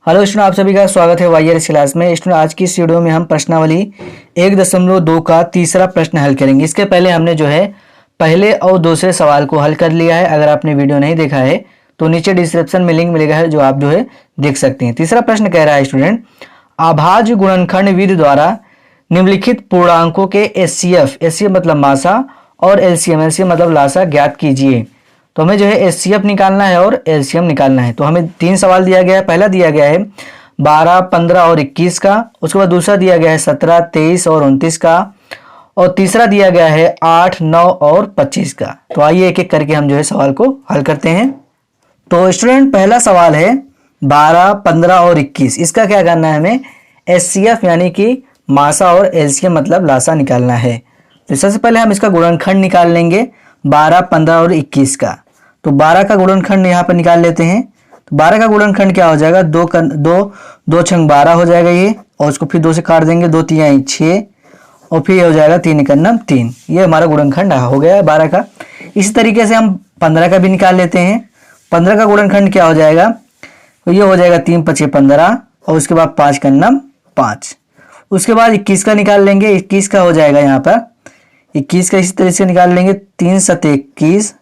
Hello student, आप सभी का स्वागत है वाईआर इस क्लास में। स्टूडेंट, आज की इस वीडियो में हम प्रश्नावली 1.2 का तीसरा प्रश्न हल करेंगे। इसके पहले हमने जो है पहले और दूसरे सवाल को हल कर लिया है। अगर आपने वीडियो नहीं देखा है तो नीचे डिस्क्रिप्शन में लिंक मिलेगा है, जो आप जो है देख सकते हैं। तीसरा प्रश्न कह रहा है स्टूडेंट, अभाज्य गुणनखंड विधि द्वारा निम्नलिखित पूर्णांकों के एचसीएफ मतलब मासा और एलसीएम मतलब लासा ज्ञात कीजिए। तो हमें जो है एचसीएफ निकालना है और एलसीएम निकालना है। तो हमें 3 सवाल दिया गया है। पहला दिया गया है 12, 15 और 21 का। उसके बाद दूसरा दिया गया है 17, 23 और 29 का। और तीसरा दिया गया है 8, 9 और 25 का। तो आइए एक एक करके हम जो है सवाल को हल करते हैं। तो स्टूडेंट, पहला सवाल है 12, 15 और 21। इसका क्या करना है, हमें एचसीएफ यानी कि मासा और एलसीएम मतलब लासा निकालना है। तो सबसे पहले हम इसका गुणनखंड निकाल लेंगे 12, 15 और 21 का। तो 12 का गुणनखंड यहाँ पर निकाल लेते हैं। तो 12 का गुणनखंड क्या हो जाएगा, 2 छंग 12 हो जाएगा ये, और उसको फिर 2 से काट देंगे, 2 तिहाई 6 और फिर ये हो जाएगा 3 एकम 3। ये हमारा गुणनखंड हो गया है 12 का। इसी तरीके से हम 15 का भी निकाल लेते हैं। 15 का गुणनखंड क्या हो जाएगा, तो ये हो जाएगा 3 5 15 और उसके बाद 5 एकम 5। उसके बाद 21 का निकाल लेंगे। 21 का हो जाएगा यहाँ पर 21 का इसी तरह से निकाल लेंगे, 3 7 21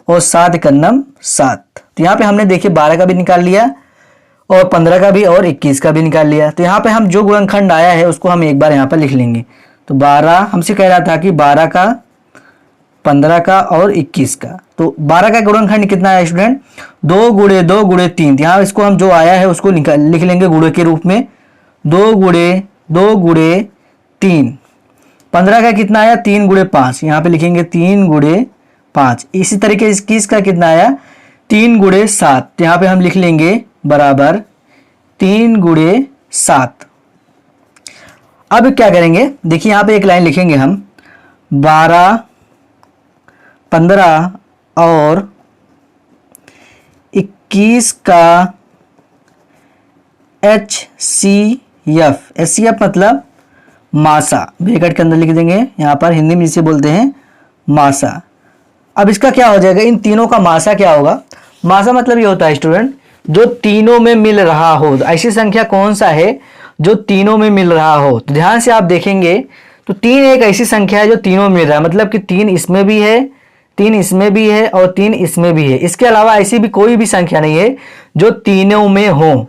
और 7 एकम 7। तो यहाँ पे हमने देखिए 12 का भी निकाल लिया और 15 का भी और 21 का भी निकाल लिया। तो यहाँ पे हम जो गुणनखंड आया है उसको हम एक बार यहाँ पर लिख लेंगे। तो 12 हमसे कह रहा था कि 12 का, 15 का और 21 का। तो 12 का गुणनखंड कितना है स्टूडेंट, 2 गुणे 2 गुणे 3। यहाँ इसको हम जो आया है उसको लिख लेंगे गुणे के रूप में, 2 गुणे 2 गुणे 3। 15 का कितना आया, 3 गुणे 5। यहाँ पे लिखेंगे 3 गुणे 5। इसी तरीके से 21 का कितना आया, 3 गुणे 7। यहाँ पे हम लिख लेंगे बराबर 3 गुणे 7। अब क्या करेंगे, देखिए यहाँ पे एक लाइन लिखेंगे हम, 12, 15 और 21 का एचसीएफ मतलब मासा, ब्रैकेट के अंदर लिख देंगे। यहाँ पर हिंदी में जिसे बोलते हैं मासा। अब इसका क्या हो जाएगा, इन तीनों का मासा क्या होगा। मासा मतलब ये होता है स्टूडेंट, जो तीनों में मिल रहा हो। तो ऐसी संख्या कौन सा है जो तीनों में मिल रहा हो। तो ध्यान से आप देखेंगे तो 3 एक ऐसी संख्या है जो तीनों में मिल रहा है, मतलब कि 3 इसमें भी है, 3 इसमें भी है और 3 इसमें भी है। इसके अलावा ऐसी भी कोई भी संख्या नहीं है जो तीनों में हो।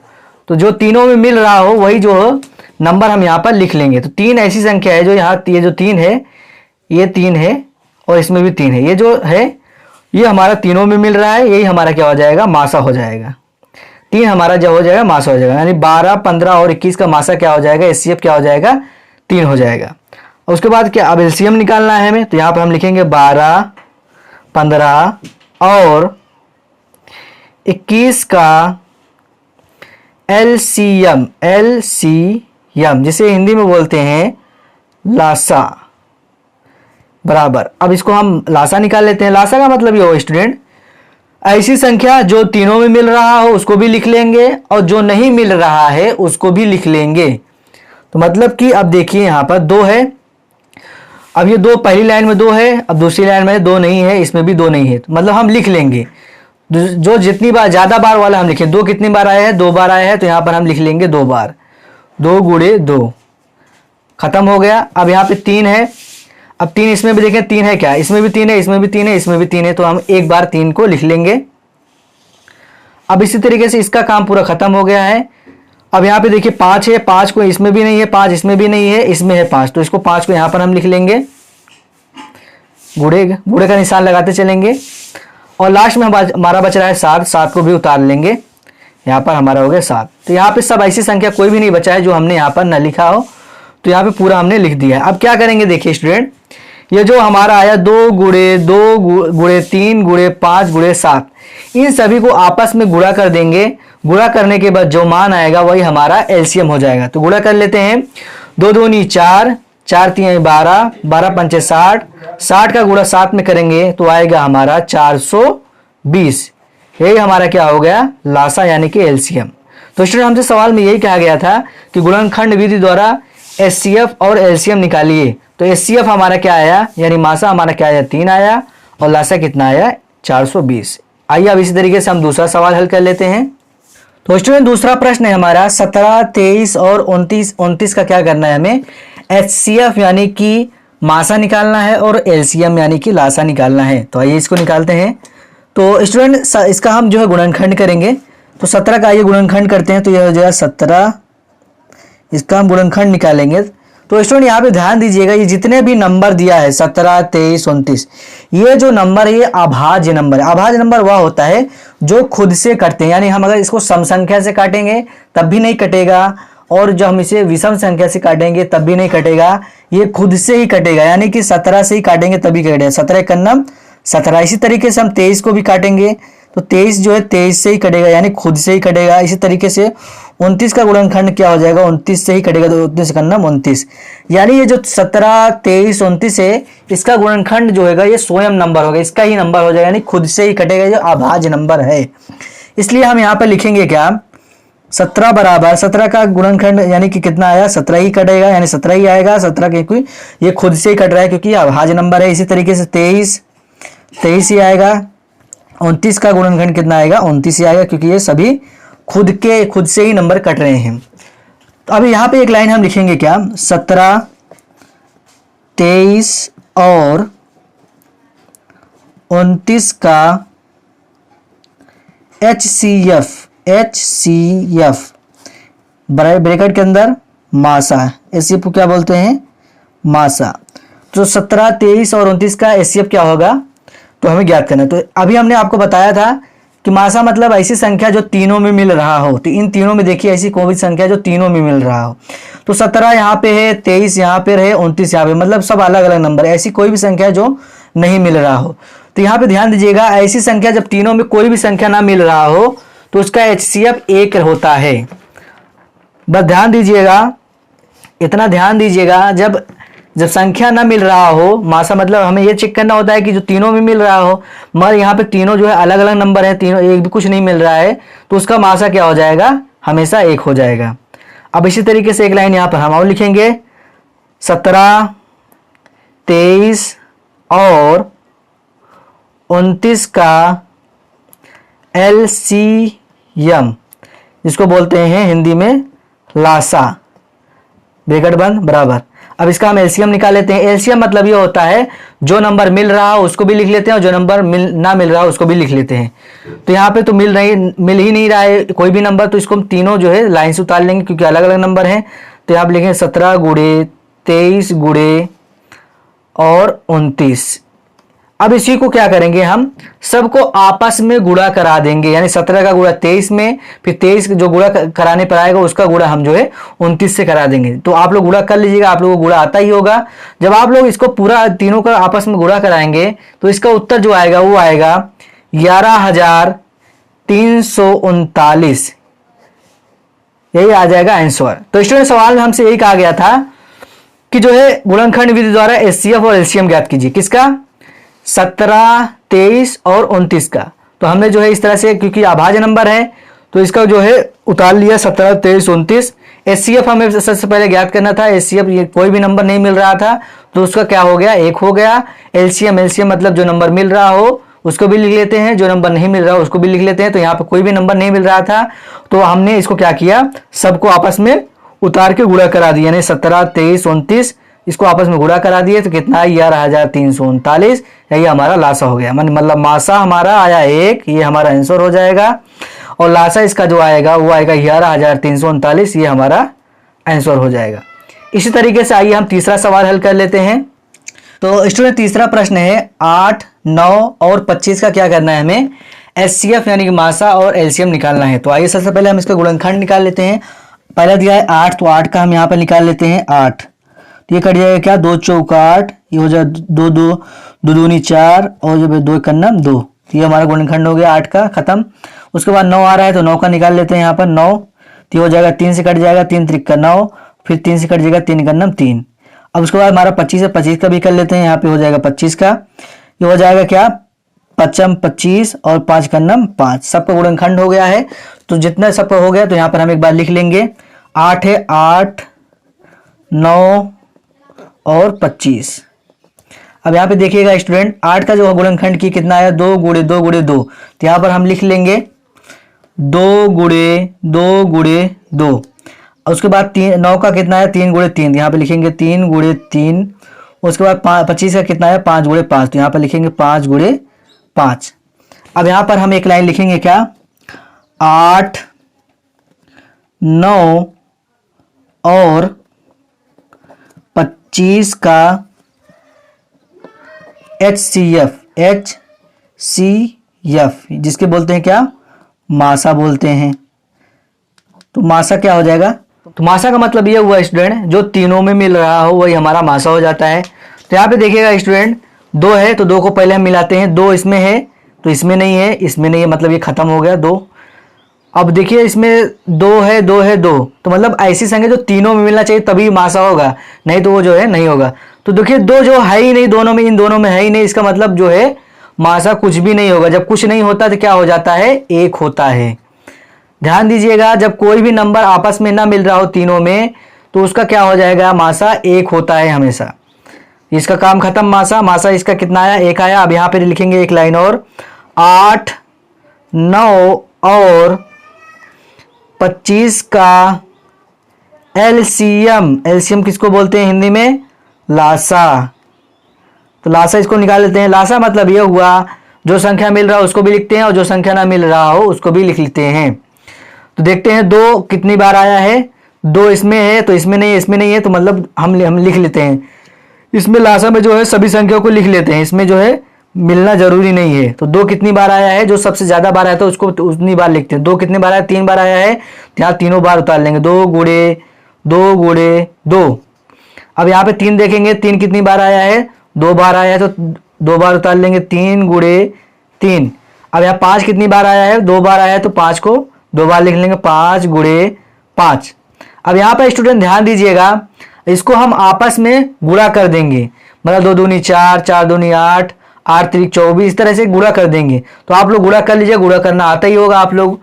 तो जो तीनों में मिल रहा हो वही जो नंबर हम यहाँ पर लिख लेंगे। तो 3 ऐसी संख्या है जो यहाँ, ये जो 3 है, ये 3 है और इसमें भी 3 है। ये जो है ये हमारा तीनों में मिल रहा है, यही हमारा क्या हो जाएगा, मासा हो जाएगा। 3 हमारा जो हो जाएगा मासा हो जाएगा, यानी 12, 15 और 21 का मासा क्या हो जाएगा, एचसीएफ क्या हो जाएगा, 3 हो जाएगा। और उसके बाद क्या, अब एलसीएम निकालना है हमें। तो यहाँ पर हम लिखेंगे 12, 15 और 21 का एलसीएम जिसे हिंदी में बोलते हैं लासा बराबर। अब इसको हम लासा निकाल लेते हैं। लासा का मतलब ये हो स्टूडेंट, ऐसी संख्या जो तीनों में मिल रहा हो उसको भी लिख लेंगे और जो नहीं मिल रहा है उसको भी लिख लेंगे। तो मतलब कि अब देखिए यहाँ पर 2 है, अब ये 2 पहली लाइन में 2 है, अब दूसरी लाइन में 2 नहीं है, इसमें भी 2 नहीं है। तो मतलब हम लिख लेंगे जो जितनी बार, ज्यादा बार वाला हम लिखें। 2 कितनी बार आया है, 2 बार आया है, तो यहाँ पर हम लिख लेंगे 2 बार, 2 गुणे 2। खत्म हो गया। अब यहाँ पे 3 है, अब 3 इसमें भी देखें, 3 है क्या, इसमें भी 3 है, इसमें भी 3 है, इसमें भी 3 है। तो हम एक बार 3 को लिख लेंगे। अब इसी तरीके से इसका काम पूरा खत्म हो गया है। अब यहाँ पे देखिए 5 है, 5 को इसमें भी नहीं है, 5 इसमें भी नहीं है, इसमें है 5। तो इसको 5 को यहाँ पर हम लिख लेंगे, गुणे का निशान लगाते चलेंगे। और लास्ट में हमारा बच रहा है 7, 7 को भी उतार लेंगे। यहाँ पर हमारा हो गया 7। तो यहाँ पे सब ऐसी संख्या कोई भी नहीं बचा है जो हमने यहाँ पर न लिखा हो। तो यहाँ पे पूरा हमने लिख दिया है। अब क्या करेंगे, देखिए स्टूडेंट, ये जो हमारा आया 2 गुणे 2 गुणे 3 गुणे 5 गुणे 7, इन सभी को आपस में गुणा कर देंगे। गुणा करने के बाद जो मान आएगा वही हमारा एलसीएम हो जाएगा। तो गुणा कर लेते हैं, 2 दूनी 4, 4 तिहाई 12, 12 पंचे 60, 60 का गुणा 7 में करेंगे तो आएगा हमारा 420। यही हमारा क्या हो गया, लासा यानी कि एलसीएम। तो स्टूडेंट, हमसे सवाल में यही कहा गया था कि गुणनखंड विधि द्वारा एचसीएफ और एलसीएम निकालिए। तो एचसीएफ हमारा क्या आया, यानी मासा हमारा क्या आया, 3 आया, और लासा कितना आया, 420। आइए अब इसी तरीके से हम दूसरा सवाल हल कर लेते हैं। तो स्टूडेंट दूसरा प्रश्न है हमारा 17, 23 और 29 का क्या करना है हमें। HCF यानी कि मासा निकालना है और LCM यानी कि लासा निकालना है। तो आइए इसको निकालते हैं। तो स्टूडेंट इसका हम जो है गुणनखंड करेंगे। तो 17 का आइए गुणनखंड करते हैं। तो यह हो जाएगा 17, इसका हम गुणनखंड निकालेंगे। तो स्टूडेंट यहाँ पे ध्यान दीजिएगा, ये जितने भी नंबर दिया है 17, 23, 29, ये जो नंबर है ये अभाज्य नंबर है। अभाज्य नंबर वह होता है जो खुद से कटते हैं, यानी हम अगर इसको सम संख्या से काटेंगे तब भी नहीं कटेगा, और जो हम इसे विषम संख्या से काटेंगे तब भी नहीं कटेगा, ये खुद से ही कटेगा। यानी कि 17 से ही काटेंगे तभी कटेगा, 17 कन्नम 17। इसी तरीके से हम 23 को भी काटेंगे तो 23 जो है 23 से ही कटेगा, यानी खुद से ही कटेगा। इसी तरीके से 29 का गुणनखंड क्या हो जाएगा, 29 से ही कटेगा, तो 29 कन्नम 29। यानी ये जो 17, 23, 29 है, इसका गुणनखंड जो होगा ये स्वयं नंबर होगा, इसका ही नंबर हो जाएगा, यानी खुद से ही कटेगा, जो अभाज्य नंबर है। इसलिए हम यहाँ पर लिखेंगे क्या, 17 बराबर 17 का गुणनखंड यानी कि कितना आया, 17 ही कटेगा, यानी 17 ही आएगा। 17 क्योंकि ये खुद से ही कट रहा है, क्योंकि अभाज्य नंबर है। इसी तरीके से 23 ही आएगा। 29 का गुणनखंड कितना आएगा, 29 ही आएगा, क्योंकि ये सभी खुद से ही नंबर कट रहे हैं। तो अब यहाँ पे एक लाइन हम लिखेंगे क्या, 17, 23 और 29 का HCF ब्रैकेट के अंदर मासा, HCF को क्या बोलते हैं, मासा। तो 17, 23 और 29 का HCF क्या होगा, तो हमें ज्ञात करना है। तो अभी हमने आपको बताया था कि मासा मतलब ऐसी संख्या जो तीनों में मिल रहा हो। तो इन तीनों में देखिए ऐसी कोई भी संख्या जो तीनों में मिल रहा हो। तो 17 यहाँ पे है, 23 यहाँ पे है, 29 यहाँ पे, मतलब सब अलग अलग नंबर, ऐसी कोई भी संख्या जो नहीं मिल रहा हो। तो यहाँ पे ध्यान दीजिएगा, ऐसी संख्या जब तीनों में कोई भी संख्या ना मिल रहा हो तो उसका HCF 1 होता है। बस ध्यान दीजिएगा, इतना ध्यान दीजिएगा, जब संख्या ना मिल रहा हो, मासा मतलब हमें ये चेक करना होता है कि जो तीनों में मिल रहा हो, मगर यहाँ पे तीनों जो है अलग अलग नंबर है, तीनों एक भी कुछ नहीं मिल रहा है, तो उसका मासा क्या हो जाएगा, हमेशा 1 हो जाएगा। अब इसी तरीके से एक लाइन यहाँ पर हम और लिखेंगे, 17, 23 और 29 का LCM, जिसको बोलते हैं हिंदी में लासा, ब्रैकेट बंद बराबर। अब इसका हम LCM निकाल लेते हैं। LCM मतलब ये होता है जो नंबर मिल रहा हो उसको भी लिख लेते हैं और जो नंबर ना मिल रहा हो उसको भी लिख लेते हैं। तो यहाँ पे तो मिल ही नहीं रहा है कोई भी नंबर, तो इसको हम तीनों जो है लाइन से उतार लेंगे क्योंकि अलग अलग नंबर हैं। तो यहाँ पे लिखेंगे 17 गुणे 23 गुणे और 29। अब इसी को क्या करेंगे, हम सबको आपस में गुणा करा देंगे, यानी 17 का गुणा 23 में, फिर 23 जो गुणा कराने पर आएगा उसका गुणा हम जो है 29 से करा देंगे। तो आप लोग गुणा कर लीजिएगा, आप लोगों को गुणा आता ही होगा। जब आप लोग इसको पूरा तीनों का आपस में गुणा कराएंगे तो इसका उत्तर जो आएगा वो आएगा 11,339, यही आ जाएगा आंसर। तो स्टूडेंट सवाल में हमसे यही कहा गया था कि जो है गुणनखंड विधि द्वारा HCF और LCM ज्ञात कीजिए, किसका, 17, 23 और 29 का। तो हमने जो है इस तरह से, क्योंकि अभाज्य नंबर है तो इसका जो है उतार लिया 17, 23, 29। HCF हमें सबसे पहले ज्ञात करना था, HCF ये कोई भी नंबर नहीं मिल रहा था तो उसका क्या हो गया, 1 हो गया। LCM मतलब जो नंबर मिल रहा हो उसको भी लिख लेते हैं, जो नंबर नहीं मिल रहा हो उसको भी लिख लेते हैं। तो यहाँ पर कोई भी नंबर नहीं मिल रहा था तो हमने इसको क्या किया, सबको आपस में उतार के गुणा करा दिया, यानी 17, 23, 29 इसको आपस में गुणा करा दिए तो कितना है 11,339, यही हमारा लासा हो गया। मतलब मासा हमारा आया 1, ये हमारा आंसर हो जाएगा, और लासा इसका जो आएगा वो आएगा 11,339, ये हमारा आंसर हो जाएगा। इसी तरीके से आइए हम तीसरा सवाल हल कर लेते हैं। तो स्टूडेंट तीसरा प्रश्न है 8, 9 और 25 का क्या करना है हमें, HCF यानी कि मासा और LCM निकालना है। तो आइए सबसे पहले हम इसका गुणनखंड निकाल लेते हैं। पहला दिया है 8, तो 8 का हम यहाँ पर निकाल लेते हैं 8। तो ये कट जाएगा क्या, 2 चौका 8, ये हो जाएगा 2 2 2 दूनी 4 और जो 2 कन्ना 2। तो ये हमारा गुणनखंड हो गया 8 का, खत्म। उसके बाद 9 आ रहा है तो 9 का निकाल लेते हैं यहाँ पर 9। तो ये हो जाएगा 3 से कट जाएगा, 3 त्रिक 9, फिर 3 से कट जाएगा 3 कन्नम 3। अब उसके बाद हमारा 25 है, 25 का भी कर लेते हैं, यहाँ पे हो जाएगा 25 का। ये हो जाएगा क्या, 5 25 और 5 कन्नम 5, सबका गुणनखंड हो गया है। तो जितना सबका हो गया तो यहाँ पर हम एक बार लिख लेंगे, 8 है, 8, 9 और 25। अब यहाँ पे देखिएगा स्टूडेंट, 8 का जो गुणनखंड की कितना आया, 2 गुणे 2 गुणे 2। तो यहाँ पर हम लिख लेंगे 2 उसके बाद 9 का कितना है 3 गुणे 3, यहाँ पे लिखेंगे 3 गुणे 3। उसके बाद 25 का कितना है 5 गुणे 5, तो यहाँ पर लिखेंगे 5 गुणे 5। अब यहाँ पर हम एक लाइन लिखेंगे क्या, 8, 9 और 25 का HCF जिसके बोलते हैं क्या, मासा बोलते हैं। तो मासा क्या हो जाएगा, तो मासा का मतलब ये हुआ स्टूडेंट, जो तीनों में मिल रहा हो वही हमारा मासा हो जाता है। तो यहाँ पे देखिएगा स्टूडेंट, 2 है तो 2 को पहले हम मिलाते हैं, 2 इसमें है तो इसमें नहीं है, इसमें नहीं है, मतलब ये खत्म हो गया 2। अब देखिए इसमें 2 है 2 है 2, तो मतलब ऐसी संख्या जो तीनों में मिलना चाहिए तभी मासा होगा, नहीं तो वो जो है नहीं होगा। तो देखिए 2 जो है ही नहीं दोनों में, इन दोनों में है ही नहीं, इसका मतलब जो है मासा कुछ भी नहीं होगा। जब कुछ नहीं होता तो क्या हो जाता है, 1 होता है। ध्यान दीजिएगा, जब कोई भी नंबर आपस में ना मिल रहा हो तीनों में, तो उसका क्या हो जाएगा, मासा 1 होता है हमेशा। इसका काम खत्म, मासा इसका कितना आया, 1 आया। अब यहाँ पे लिखेंगे एक लाइन और, 8, 9 और 25 का एलसीएम किसको बोलते हैं हिंदी में, लासा। तो लासा इसको निकाल लेते हैं। लासा मतलब यह हुआ, जो संख्या मिल रहा हो उसको भी लिखते हैं और जो संख्या ना मिल रहा हो उसको भी लिख लेते हैं। तो देखते हैं 2 कितनी बार आया है, 2 इसमें है तो इसमें नहीं है, इसमें नहीं है, तो मतलब हम लिख लेते हैं। इसमें लासा में जो है सभी संख्याओं को लिख लेते हैं, इसमें जो है मिलना जरूरी नहीं है। तो 2 कितनी बार आया है, जो सबसे ज्यादा बार आया था उसको उतनी बार लिखते हैं। 2 कितनी बार आया, 3 बार आया है, तो यहाँ तीनों बार उतार लेंगे, 2 गुणे 2। अब यहाँ पे 3 देखेंगे, 3 कितनी बार आया है, 2 बार आया है, तो 2 बार उतार लेंगे, 3 गुणे 3। अब यहाँ 5 कितनी बार आया है, 2 बार आया है, तो 5 को 2 बार लिख लेंगे, 5 गुणे 5। अब यहाँ पर स्टूडेंट ध्यान दीजिएगा, इसको हम आपस में गुणा कर देंगे, मतलब 2 दूनी 4, 4 दूनी 8, 8 3 24, इस तरह से गुणा कर देंगे। तो आप लोग गुणा कर लीजिए, गुणा करना आता ही होगा आप लोग।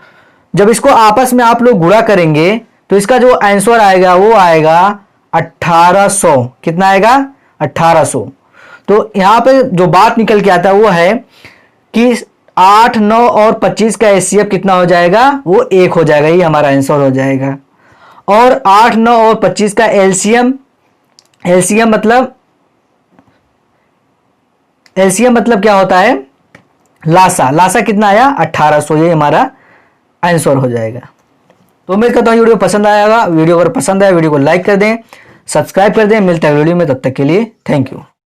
जब इसको आपस में आप लोग गुणा करेंगे तो इसका जो आंसर आएगा वो आएगा 1800। कितना आएगा, 1800। तो यहाँ पे जो बात निकल के आता है वो है कि 8, 9 और 25 का HCF कितना हो जाएगा, वो 1 हो जाएगा, ये हमारा आंसर हो जाएगा। और 8, 9 और 25 का एलसीएम मतलब क्या होता है, लासा कितना आया, 1800, ये हमारा आंसर हो जाएगा। तो उम्मीद करता हूँ वीडियो पसंद आएगा। वीडियो अगर पसंद आया वीडियो को लाइक कर दें, सब्सक्राइब कर दें। मिलता है वीडियो में, तब तक के लिए थैंक यू।